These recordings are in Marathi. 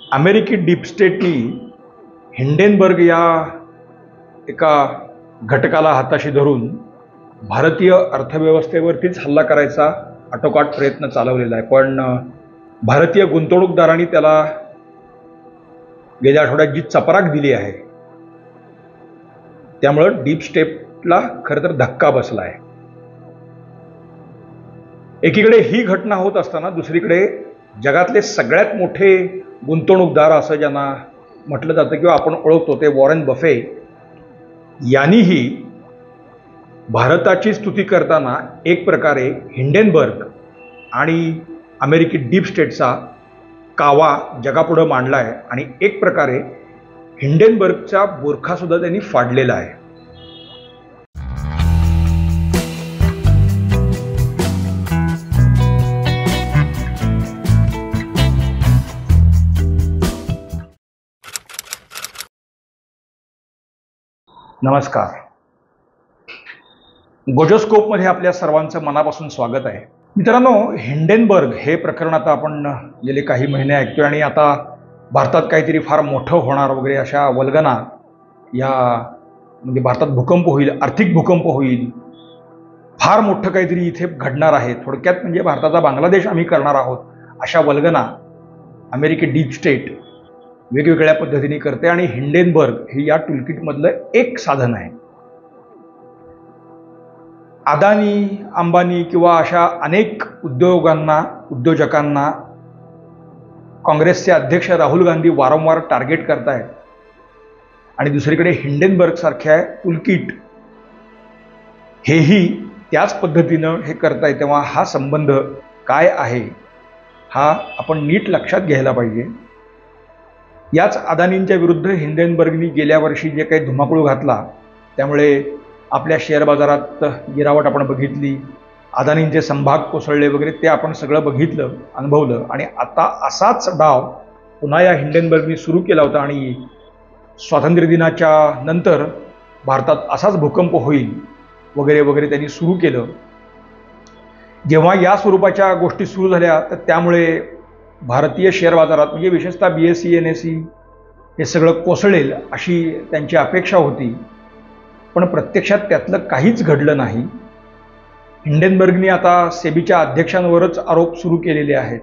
अमेरिकी डीप स्टेटनी हिंडेनबर्ग या एका घटकाला हाताशी धरून भारतीय अर्थव्यवस्थेवरतीच हल्ला करायचा आटोकाट प्रयत्न चालवलेला आहे। पण भारतीय गुंतवणूकदारांनी त्याला गेल्या आठवड्यात जी चपराक दिली आहे त्यामुळे डीप स्टेटला खरं तर धक्का बसला आहे। एकीकडे ही घटना होत असताना दुसरीकडे जगातले सगळ्यात मोठे गुंतवणूकदार असं ज्यांना म्हटलं जातं किंवा आपण ओळखतो ते वॉरेन बफे यांनीही भारताची स्तुती करताना एक प्रकारे हिंडेनबर्ग आणि अमेरिकी डीप स्टेटचा कावा जगापुढे मांडला आहे आणि एक प्रकारे हिंडेनबर्गचा बोरखा सुद्धा त्यांनी फाडलेला आहे। नमस्कार, गोजोस्कोपमध्ये आपल्या सर्वांचं मनापासून स्वागत आहे। मित्रांनो, हिंडेनबर्ग हे प्रकरण आता आपण गेले काही महिने ऐकतोय आणि आता भारतात काहीतरी फार मोठं होणार वगैरे अशा वल्गना या म्हणजे भारतात भूकंप होईल, आर्थिक भूकंप होईल, फार मोठं काहीतरी इथे घडणार आहे, थोडक्यात म्हणजे भारताचा बांगलादेश आम्ही करणार आहोत अशा वल्गना अमेरिकी डीप स्टेट वेगवेगळ्या पद्धतीने करते आणि हिंडेनबर्ग हे या टूलकिटमधलं एक साधन आहे। अदानी, अंबानी किंवा अशा अनेक उद्योजकांना काँग्रेसचे अध्यक्ष राहुल गांधी वारंवार टार्गेट करतायत आणि दुसरीकडे हिंडेनबर्ग सारख्या टूलकिट हेही त्याच पद्धतीनं हे करतायत, तेव्हा हा संबंध काय आहे हा आपण नीट लक्षात घ्यायला पाहिजे। याच अदानींच्या विरुद्ध हिंडेनबर्गनी गेल्या वर्षी जे काही धुमाकूळ घातला त्यामुळे आपल्या शेअर बाजारात गिरावट आपण बघितली, अदानींचे समभाग कोसळले वगैरे ते आपण सगळं बघितलं, अनुभवलं आणि आता असाच डाव पुन्हा या हिंडेनबर्गनी सुरू केला होता आणि स्वातंत्र्य दिनाच्या नंतर भारतात असाच भूकंप होईल वगैरे वगैरे त्यांनी सुरू केलं। जेव्हा या स्वरूपाच्या गोष्टी सुरू झाल्या तर त्यामुळे भारतीय शेअर बाजारात म्हणजे विशेषतः BSE NSE हे सगळं कोसळेल अशी त्यांची अपेक्षा होती, पण प्रत्यक्षात त्यातलं काहीच घडलं नाही। हिंडेनबर्गनी आता सेबीच्या अध्यक्षांवरच आरोप सुरू केलेले आहेत।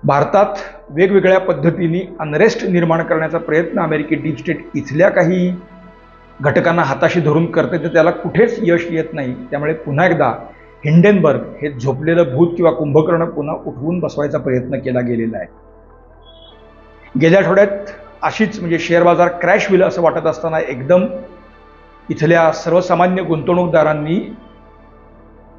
भारतात वेगवेगळ्या पद्धतीने अनरेस्ट निर्माण करण्याचा प्रयत्न अमेरिकी डीप स्टेट इथल्या काही घटकांना हाताशी धरून करते तर त्याला कुठेच यश येत नाही। त्यामुळे पुन्हा एकदा हिंडेनबर्ग हे झोपलेलं भूत किंवा कुंभकर्ण पुन्हा उठवून बसवायचा प्रयत्न केला गेलेला आहे। गेल्या आठवड्यात अशीच म्हणजे शेअर बाजार क्रॅश होईल असं वाटत असताना एकदम इथल्या सर्वसामान्य गुंतवणूकदारांनी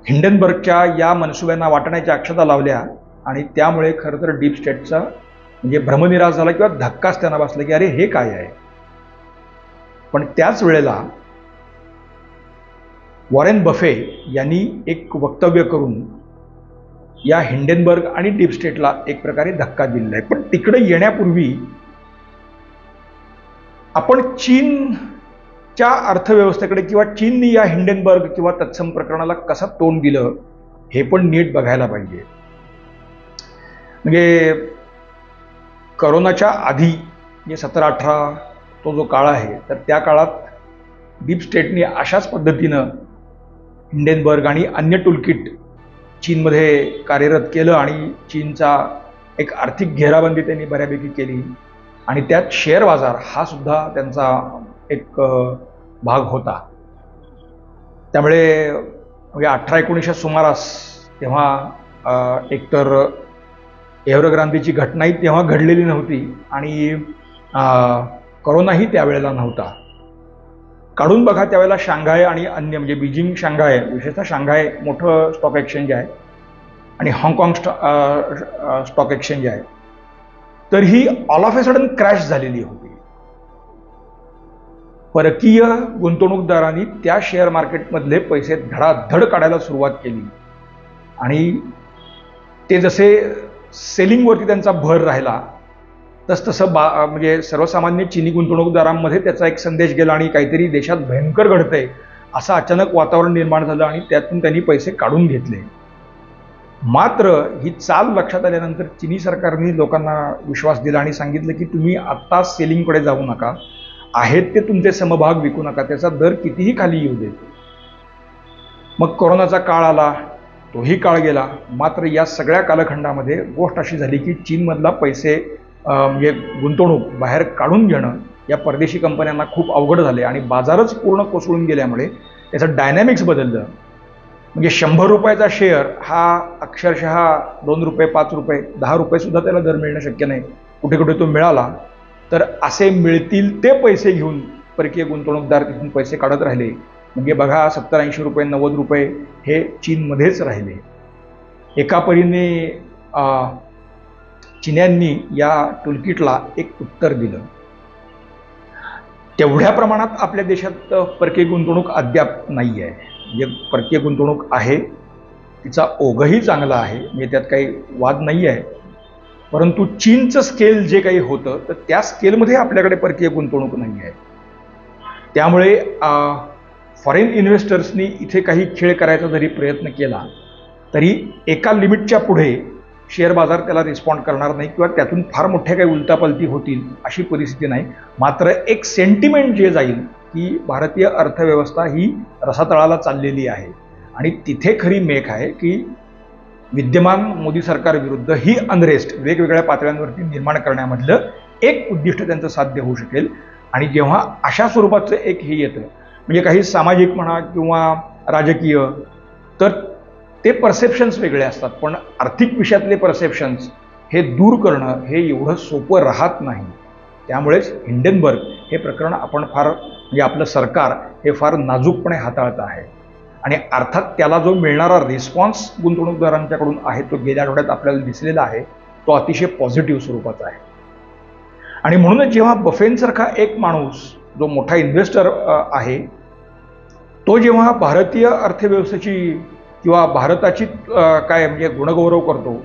हिंडेनबर्गच्या या मनसुब्यांना वाटण्याच्या अक्षता लावल्या आणि त्यामुळे खरं तर डीप स्टेटचा म्हणजे भ्रमनिरास झाला किंवा धक्काच त्यांना बसला की अरे हे काय आहे। पण त्याच वेळेला वॉरेन बफे यांनी एक वक्तव्य करून या हिंडेनबर्ग आणि डीप स्टेटला एक प्रकारे धक्का दिलेला आहे। पण तिकडे येण्यापूर्वी आपण चीनच्या अर्थव्यवस्थेकडे किंवा चीननी या हिंडेनबर्ग किंवा तत्सम प्रकरणाला कसं तोंड दिलं हे पण नीट बघायला पाहिजे। म्हणजे कोरोनाच्या आधी म्हणजे 17-18 तो जो काळ आहे तर त्या काळात डीप स्टेटने अशाच पद्धतीनं हिंडेनबर्ग आणि अन्य टूलकिट चीनमध्ये कार्यरत केलं आणि चीनचा एक आर्थिक घेराबंदी त्यांनी बऱ्यापैकी केली आणि त्यात शेअर बाजार हा सुद्धा त्यांचा एक भाग होता। त्यामुळे म्हणजे 18-19 सुमारास तेव्हा एकतर एव्हरग्रांदीची घटनाही तेव्हा घडलेली नव्हती आणि कोरोनाही त्यावेळेला नव्हता। काढून बघा त्यावेळेला शांघाय आणि अन्य म्हणजे बीजिंग शांघाय विशेषतः शांघाय मोठं स्टॉक एक्सचेंज आहे आणि हाँगकाँग स्टॉक एक्सचेंज आहे, तर ही all of a sudden crash झालेली होती। परकीय गुंतवणूकदारांनी त्या शेअर मार्केटमधले पैसे धडाधड काढायला सुरुवात केली आणि ते जसे सेलिंगवरती त्यांचा भर राहिला तसतसं म्हणजे सर्वसामान्य चीनी गुंतवणूकदारांमध्ये त्याचा एक संदेश गेला आणि काहीतरी देशात भयंकर घडतंय असं अचानक वातावरण निर्माण झालं आणि त्यातून त्यांनी पैसे काढून घेतले। मात्र ही चाल लक्षात आल्यानंतर चीनी सरकारने लोकांना विश्वास दिला आणि सांगितलं की तुम्ही आत्ता सेलिंगकडे जाऊ नका, आहेत ते तुमचे समभाग विकू नका, त्याचा दर कितीही खाली येऊ दे. मग कोरोनाचा काळ आला, तोही काळ गेला. मात्र या सगळ्या कालखंडामध्ये गोष्ट अशी झाली की चीनमधला पैसे म्हणजे गुंतवणूक बाहेर काढून घेणं या परदेशी कंपन्यांना खूप अवघड झाले आणि बाजारच पूर्ण कोसळून गेल्यामुळे त्याचं डायनॅमिक्स बदललं. म्हणजे 100 रुपयाचा शेअर हा अक्षरशः 2 रुपये, 5 रुपये, 10 रुपये सुद्धा त्याला दर मिळणं शक्य नाही. कुठे कुठे तो मिळाला तर असे मिळतील ते पैसे घेऊन परकीय गुंतवणूकदार तिथून पैसे काढत राहिले. म्हणजे बघा 70-80 रुपये, 90 रुपये हे चीनमध्येच राहिले. एका परीने चीन्यांनी या टूलकिटला एक उत्तर दिलं. तेवढ्या प्रमाणात आपल्या देशात परकीय गुंतवणूक अद्याप नाही आहे. म्हणजे परकीय गुंतवणूक आहे, तिचा ओघही चांगला आहे, म्हणजे त्यात काही वाद नाही आहे. परंतु चीनचं स्केल जे काही होतं तर त्या स्केलमध्ये आपल्याकडे परकीय गुंतवणूक नाही आहे. त्यामुळे फॉरेन इन्व्हेस्टर्सनी इथे काही खेळ करायचा जरी प्रयत्न केला तरी एका लिमिटच्या पुढे शेअर बाजार त्याला रिस्पॉन्ड करणार नाही किंवा त्यातून फार मोठ्या काही उलटापलटी होतील अशी परिस्थिती नाही. मात्र एक सेंटिमेंट जे जाईल की भारतीय अर्थव्यवस्था ही रसातळाला चाललेली आहे आणि तिथे खरी मेख आहे की विद्यमान मोदी सरकारविरुद्ध ही अनरेस्ट वेगवेगळ्या पातळ्यांवरती निर्माण करण्यामधलं एक उद्दिष्ट त्यांचं साध्य होऊ शकेल. आणि जेव्हा अशा स्वरूपाचं एक हे येतं म्हणजे काही सामाजिक म्हणा किंवा राजकीय, तर ते परसेप्शन्स वेगळे असतात, पण आर्थिक विषयातले परसेप्शन्स हे दूर करणं हे एवढं सोपं राहत नाही. त्यामुळेच हिंडेनबर्ग हे प्रकरण आपण फार म्हणजे आपलं सरकार हे फार नाजूकपणे हाताळत आहे आणि अर्थात त्याला जो मिळणारा रिस्पॉन्स गुंतवणूकदारांच्याकडून आहे तो गेल्या आठवड्यात आपल्याला दिसलेला आहे, तो अतिशय पॉझिटिव्ह स्वरूपाचा आहे. आणि म्हणूनच जेव्हा बफेंसारखा एक माणूस जो मोठा इन्व्हेस्टर आहे तो जेव्हा भारतीय अर्थव्यवस्थेची किंवा भारताची काय म्हणजे गुणगौरव करतो,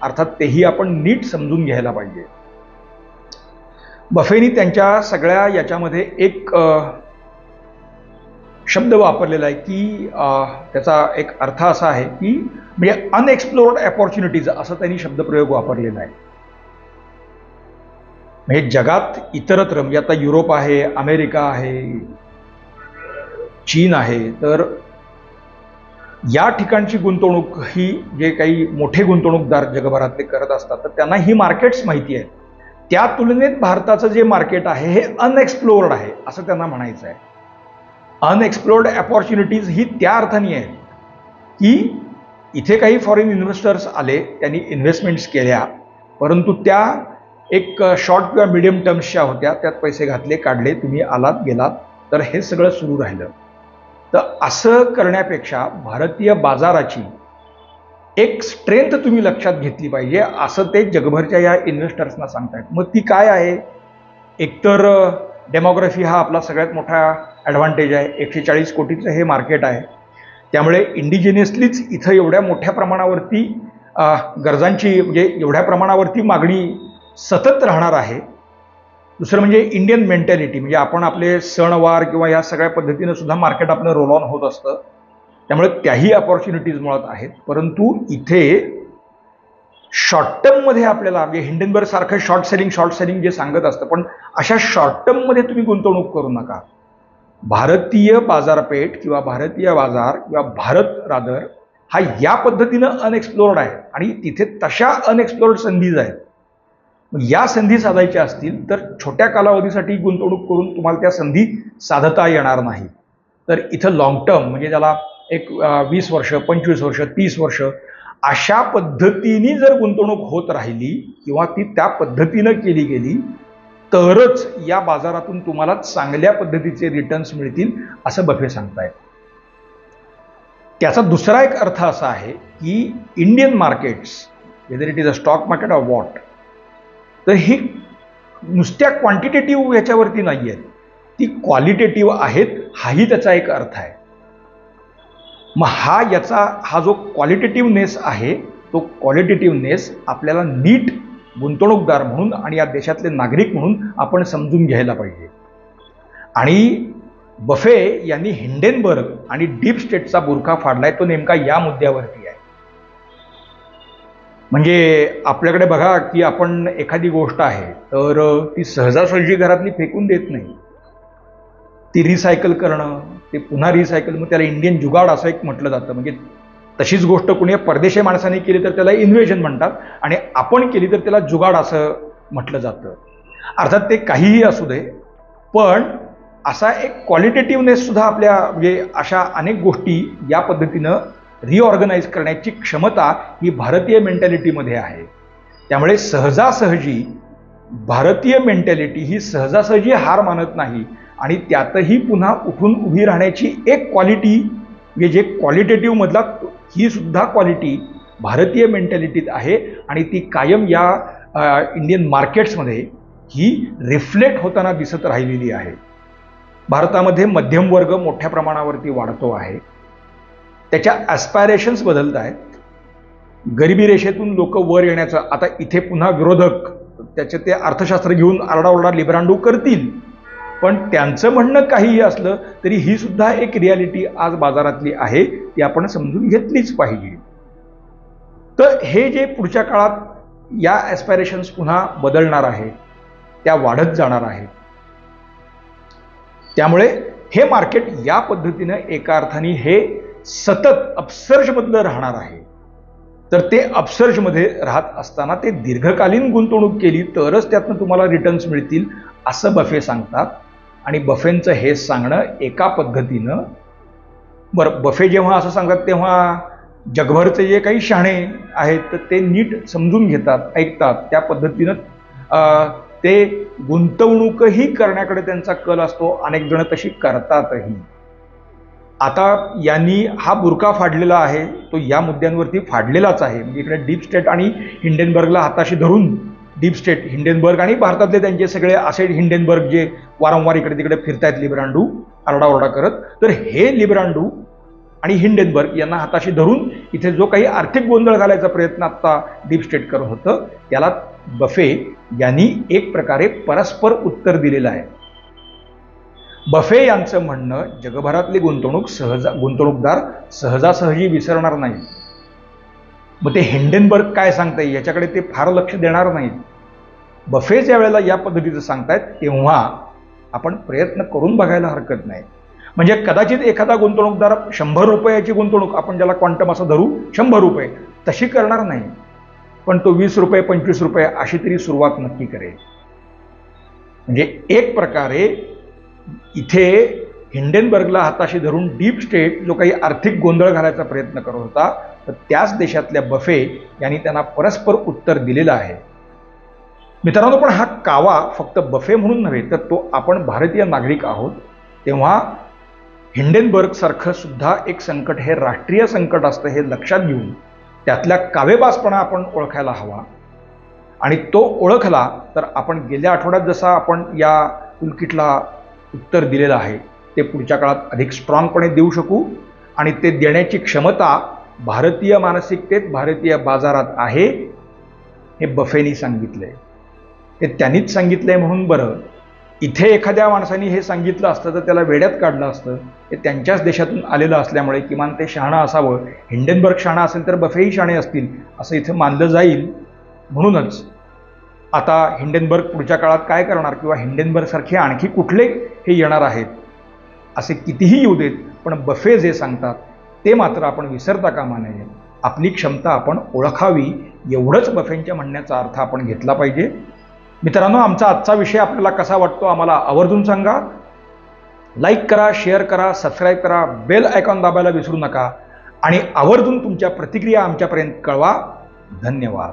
अर्थात तेही आपण नीट समजून घ्यायला पाहिजे. बफेनी त्यांच्या सगळ्या याच्यामध्ये एक शब्द वापरलेला आहे की त्याचा एक अर्थ असा आहे की म्हणजे अनएक्सप्लोर्ड अपॉर्च्युनिटीज असं त्यांनी शब्दप्रयोग वापरलेला आहे. म्हणजे जगात इतरत्र म्हणजे आता युरोप आहे, अमेरिका आहे, चीन आहे, तर या ठिकाणची गुंतवणूक ही जे काही मोठे गुंतवणूकदार जगभरातले करत असतात तर त्यांना ही मार्केट्स माहिती आहेत. त्या तुलनेत भारताचं जे मार्केट आहे हे अनएक्सप्लोर्ड आहे असं त्यांना म्हणायचं आहे. अनएक्सप्लोर्ड अपॉर्च्युनिटीज ही त्या अर्थाने आहेत की इथे काही फॉरेन इन्व्हेस्टर्स आले, त्यांनी इन्व्हेस्टमेंट्स केल्या, परंतु त्या एक शॉर्ट किंवा मिडियम टर्म्सच्या होत्या, त्यात पैसे घातले, काढले, तुम्ही आलात गेलात, तर हे सगळं सुरू राहिलं. तर असं करण्यापेक्षा भारतीय बाजाराची एक स्ट्रेंथ तुम्ही लक्षात घेतली पाहिजे असं ते जगभरच्या या इन्व्हेस्टर्सना सांगतायत. मग ती काय आहे? एकतर डेमोग्राफी हा आपला सगळ्यात मोठा ॲडव्हान्टेज आहे. 140 कोटीचं हे मार्केट आहे, त्यामुळे इंडिजिनियसलीच इथं एवढ्या मोठ्या प्रमाणावरती गरजांची म्हणजे एवढ्या प्रमाणावरती मागणी सतत राहणार आहे. दुसरं म्हणजे इंडियन मेंटॅलिटी, म्हणजे आपण आपले सणवार किंवा या सगळ्या पद्धतीनं सुद्धा मार्केट आपलं रोल ऑन होत असतं, त्यामुळे त्याही अपॉर्च्युनिटीज मुळात आहेत. परंतु इथे शॉर्ट टर्ममध्ये आपल्याला म्हणजे हिंडेनबर्ग सारखं शॉर्ट सेलिंग जे सांगत असतं, पण अशा शॉर्ट टर्ममध्ये तुम्ही गुंतवणूक करू नका. भारतीय बाजारपेठ किंवा भारतीय बाजार किंवा भारत रादर हा या पद्धतीनं अनएक्सप्लोर्ड आहे आणि तिथे तशा अनएक्सप्लोर्ड संधीज आहेत. या संधी साधायच्या असतील तर छोट्या कालावधीसाठी गुंतवणूक करून तुम्हाला त्या संधी साधता येणार नाही. तर इथं लॉंग टर्म म्हणजे ज्याला एक 20 वर्ष, 25 वर्ष, 30 वर्ष अशा पद्धतीने जर गुंतवणूक होत राहिली किंवा ती त्या पद्धतीनं केली गेली तरच या बाजारातून तुम्हाला चांगल्या पद्धतीचे रिटर्न्स मिळतील असं बफे सांगतायत. त्याचा दुसरा एक अर्थ असा आहे की Indian markets whether it is a stock market or what, तर ही नुसत्या क्वांटिटेटिव्ह याच्यावरती नाही आहेत, ती क्वालिटेटिव्ह आहेत, हाही त्याचा एक अर्थ आहे. मग हा जो क्वालिटेटिव्हनेस आहे तो क्वालिटेटिव्हनेस आपल्याला नीट गुंतवणूकदार म्हणून आणि या देशातले नागरिक म्हणून आपण समजून घ्यायला पाहिजे. आणि बफे यांनी हिंडेनबर्ग आणि डीप स्टेटचा बुरखा फाडलाय तो नेमका या मुद्द्यावरती आहे. म्हणजे आपल्याकडे बघा की आपण एखादी गोष्ट आहे तर ती सहजासहजी घरातली फेकून देत नाही, ती रिसायकल करणं, ते पुन्हा रिसायकल, मग त्याला इंडियन जुगाड असं एक म्हटलं जातं. म्हणजे तशीच गोष्ट कुणी परदेशी माणसाने केली तर त्याला इन्व्हेजन म्हणतात आणि आपण केली तर त्याला जुगाड असं म्हटलं जातं. अर्थात ते काहीही असू दे, पण असा एक क्वालिटेटिव्हनेस सुद्धा आपल्या म्हणजे अशा अनेक गोष्टी या पद्धतीनं रिऑर्गनाईज करण्याची क्षमता ही भारतीय मेंटॅलिटीमध्ये आहे. त्यामुळे सहजासहजी भारतीय मेंटॅलिटी ही सहजासहजी हार मानत नाही आणि त्यातही पुन्हा उठून उभी राहण्याची एक क्वालिटी म्हणजे जे क्वालिटेटिव्ह मधला ही सुद्धा क्वालिटी भारतीय मेंटॅलिटीत आहे आणि ती कायम या इंडियन मार्केट्समध्ये ही रिफ्लेक्ट होताना दिसत राहिलेली आहे. भारतामध्ये मध्यम वर्ग मोठ्या प्रमाणावरती वाढतो आहे, त्याच्या ॲस्पायरेशन्स बदलत आहेत. गरिबी रेषेतून लोक वर येण्याचं, आता इथे पुन्हा विरोधक त्याचे ते अर्थशास्त्र घेऊन आरडाओरडा लिब्रांडू करतील, पण त्यांचं म्हणणं काहीही असलं तरी ही सुद्धा एक रियालिटी आज बाजारातली आहे, ती आपण समजून घेतलीच पाहिजे. तर हे जे पुढच्या काळात या ॲस्पायरेशन्स पुन्हा बदलणार आहे, त्या वाढत जाणार आहेत. त्यामुळे हे मार्केट या पद्धतीनं एका अर्थाने हे सतत अपसर्जमधलं राहणार आहे. तर ते अपसर्जमध्ये राहत असताना ते दीर्घकालीन गुंतवणूक केली तरच त्यातनं तुम्हाला रिटर्न्स मिळतील असं बफे सांगतात. आणि बफेंचं हे सांगणं एका पद्धतीनं, बरं बफे जेव्हा असं सांगतात तेव्हा जगभरचे जे काही शहाणे आहेत तर ते नीट समजून घेतात, ऐकतात, त्या पद्धतीनं ते गुंतवणूकही करण्याकडे त्यांचा कल असतो. अनेक जण तशी करतातही. आता यांनी हा बुरका फाडलेला आहे तो या मुद्द्यांवरती फाडलेलाच आहे. म्हणजे इकडे डीप स्टेट आणि हिंडेनबर्गला हाताशी धरून, डीप स्टेट हिंडेनबर्ग आणि भारतातले त्यांचे सगळे असे हिंडेनबर्ग जे वारंवार इकडे तिकडे फिरतायत लिब्रांडू आरडाओरडा करत, तर हे लिब्रांडू आणि हिंडेनबर्ग यांना हाताशी धरून इथे जो काही आर्थिक गोंधळ घालायचा प्रयत्न आता डीप स्टेट करत होतं त्याला बफे यांनी एक प्रकारे परस्पर उत्तर दिलेलं आहे. बफे यांचं म्हणणं जगभरातली गुंतवणूकदार सहजासहजी विसरणार नाही. मग ते हिंडेनबर्ग काय सांगताय याच्याकडे ते फार लक्ष देणार नाहीत. बफे ज्या वेळेला या पद्धतीचं सांगतायत तेव्हा आपण प्रयत्न करून बघायला हरकत नाही. म्हणजे कदाचित एखादा गुंतवणूकदार 100 रुपयाची गुंतवणूक, आपण ज्याला क्वांटम असं धरू 100 रुपये, तशी करणार नाही, पण तो 20 रुपये 25 रुपये अशी तरी सुरुवात नक्की करेल. म्हणजे एक प्रकारे इथे हिंडेनबर्गला हाताशी धरून डीप स्टेट जो काही आर्थिक गोंधळ घालायचा प्रयत्न करत होता तर त्याच देशातल्या बफे यांनी त्यांना परस्पर उत्तर दिलेलं आहे. मित्रांनो, पण हा कावा फक्त बफे म्हणून नव्हे तर तो आपण भारतीय नागरिक आहोत, तेव्हा हिंडेनबर्ग सारखं सुद्धा एक संकट हे राष्ट्रीय संकट असतं हे लक्षात घेऊन त्यातल्या कावेबाजपणा आपण ओळखायला हवा. आणि तो ओळखला तर आपण गेल्या आठवड्यात जसा आपण या टूलकिटला उत्तर दिलेलं आहे ते पुढच्या काळात अधिक स्ट्रॉंगपणे देऊ शकू. आणि ते देण्याची क्षमता भारतीय मानसिकतेत, भारतीय बाजारात आहे हे बफेनी सांगितलंय. हे त्यांनीच सांगितलंय म्हणून बरं, इथे एखाद्या माणसाने हे सांगितलं असतं तर त्याला वेड्यात काढलं असतं. हे त्यांच्याच देशातून आलेलं असल्यामुळे किमान ते शहाणं असावं. हिंडेनबर्ग शहाणा असेल तर बफेही शहाणे असतील असं इथं मानलं जाईल. म्हणूनच आता हिंडेनबर्ग पुढच्या काळात काय करणार किंवा हिंडेनबर्ग सारखे आणखी कुठले हे येणार आहेत, असे कितीही येऊ देत, पण बफे जे सांगतात ते मात्र आपण विसरता कामा नये. आपली क्षमता आपण ओळखावी एवढंच बफेंच्या म्हणण्याचा अर्थ आपण घेतला पाहिजे. मित्रांनो, आमचा आजचा विषय आपल्याला कसा वाटतो आम्हाला आवर्जून सांगा. लाईक करा, शेअर करा, सबस्क्राईब करा, बेल आयकॉन दाबायला विसरू नका आणि आवर्जून तुमच्या प्रतिक्रिया आमच्यापर्यंत कळवा. धन्यवाद.